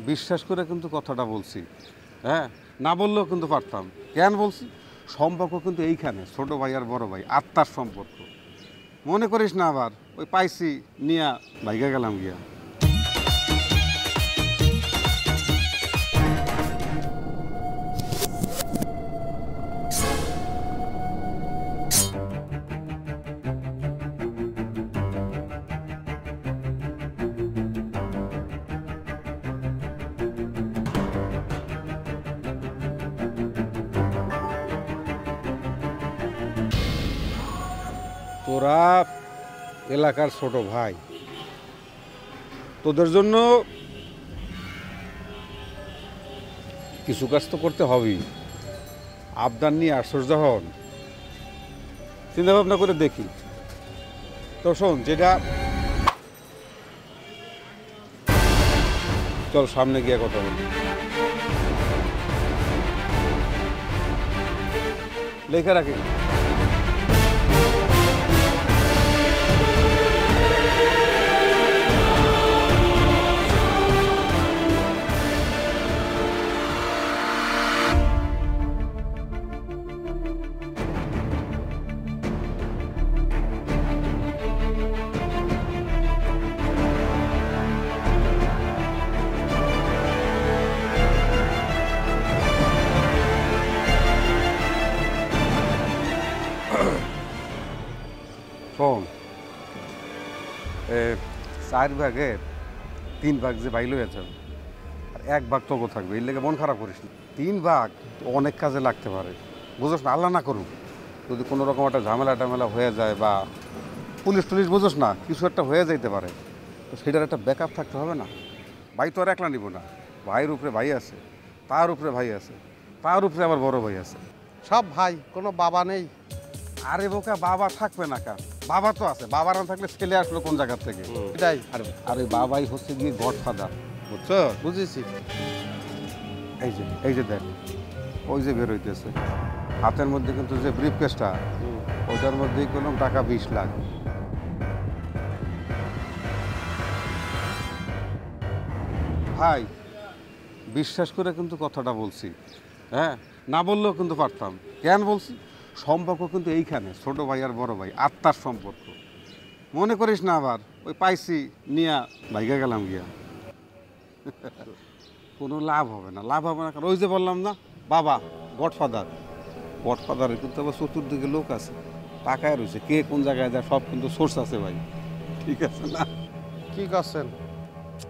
বিশ্বাস করে কিন্তু কথাটা বলছি। হ্যাঁ, না বললেও কিন্তু পারতাম। কেন বলছি? সম্পর্ক কিন্তু এইখানে ছোট ভাই আর বড় ভাই, আত্মার সম্পর্ক। মনে করিস না আবার ওই পাইছি নিয়া ভাইগা গেলাম গিয়া। তোরা এলাকার ছোট ভাই, তোদের জন্য কিছু কাজ তো করতে হবেই। আবদার নিয়ে আসর যখন চিন্তা ভাবনা করে দেখি। তো শোন, যেটা চল সামনে গিয়ে কথা বলি। লেখা রাখি। শোন, 4 ভাগের 3 ভাগ যে বাইল হয়েছে, আর 1 ভাগ তোকে থাকবে। এর লেগে মন খারাপ করিস না। 3 ভাগ অনেক কাজে লাগতে পারে, বুঝোস না? আল্লাহ না করুক যদি কোনো রকম একটা ঝামেলা টামেলা হয়ে যায়, বা পুলিশ টুলিশ বুঝোস না কিছু একটা হয়ে যাইতে পারে, তো সেটার একটা ব্যাকআপ থাকতে হবে না? ভাই তো আর একলা নিব না, ভাইয়ের উপরে ভাই আছে, তার উপরে ভাই আছে, তার উপরে আবার বড় ভাই আছে। সব ভাই, কোনো বাবা নেই? আরে বোকা, বাবা থাকবে না কার? বাবা তো আছে। বাবা না থাকলে ছেলে আসলো কোন জায়গা থেকে? এটাই। আর ওই বাবাই হচ্ছে গিয়ে গডফাদার, বুঝছো? বুঝেছি। এই যে দেখ, ওই যে বের হইতেছে হাতের মধ্যে কিন্তু যে ব্রিফকেসটা, ওইটার মধ্যেই কোনো টাকা 20 লাখ। ভাই, বিশ্বাস করে কিন্তু কথাটা বলছি। হ্যাঁ, না বললেও কিন্তু পারতাম। কেন বলছি? সম্পর্ক কিন্তু এইখানে ছোট ভাই আর বড় ভাই, আত্মার সম্পর্ক। মনে করিস না আবার ওই পাইছি নিয়া ভাইগা গেলাম গিয়া। কোনো লাভ হবে না, লাভ হবে না। কারণ ওই যে বললাম না, বাবা গডফাদার, গডফাদারের কিন্তু আবার চতুর্দিকে লোক আছে, টাকায় রয়েছে, কে কোন জায়গায় যায় সব কিন্তু সোর্স আছে ভাই। ঠিক আছে না? কি করছেন?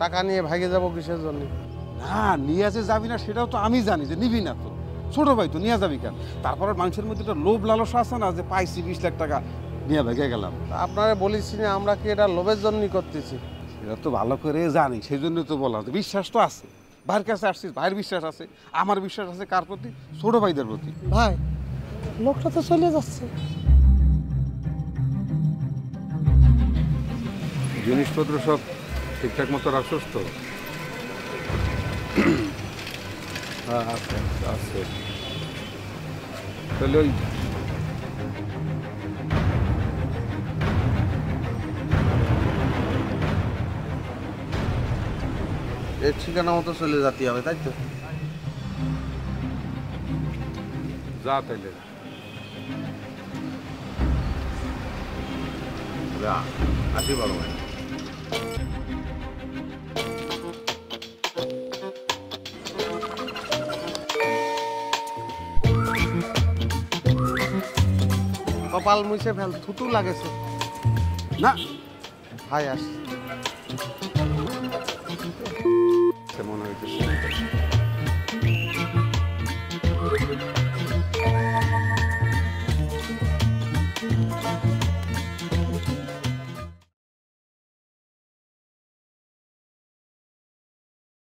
টাকা নিয়ে ভাগে যাব কিসের জন্য? না, নিয়ে যে যাবি না সেটাও তো আমি জানি যে নিবি না। তো ছোট ভাই তো নিয়ে যাবি কেন? তারপরে মানুষের মধ্যে একটা লোভ লালসা আছে না, যে পাইছি 20 লাখ টাকা নিয়ে ভেগে গেলাম। আপনারা বলেছি না আমরা কি এটা লোভের জন্যই করতেছি? এটা তো ভালো করে জানি, সেই জন্য তো বলা হচ্ছে। বিশ্বাস তো আছে, ভাইয়ের কাছে আসছিস, ভাইয়ের বিশ্বাস আছে, আমার বিশ্বাস আছে কার প্রতি? ছোট ভাইদের প্রতি। ভাই, লোকটা তো চলে যাচ্ছে। জিনিসপত্র সব ঠিকঠাক মতো রাখছস তো? হ্যাঁ, আছে আছে। তাহলে ওই এর ঠিকানা মতো চলে যেতে হবে, তাই তো? যা তাইলে। যা, আসি বড় ভাই। কপাল মুছে ফেল, থুতু লাগেছে। না ভাই আসি।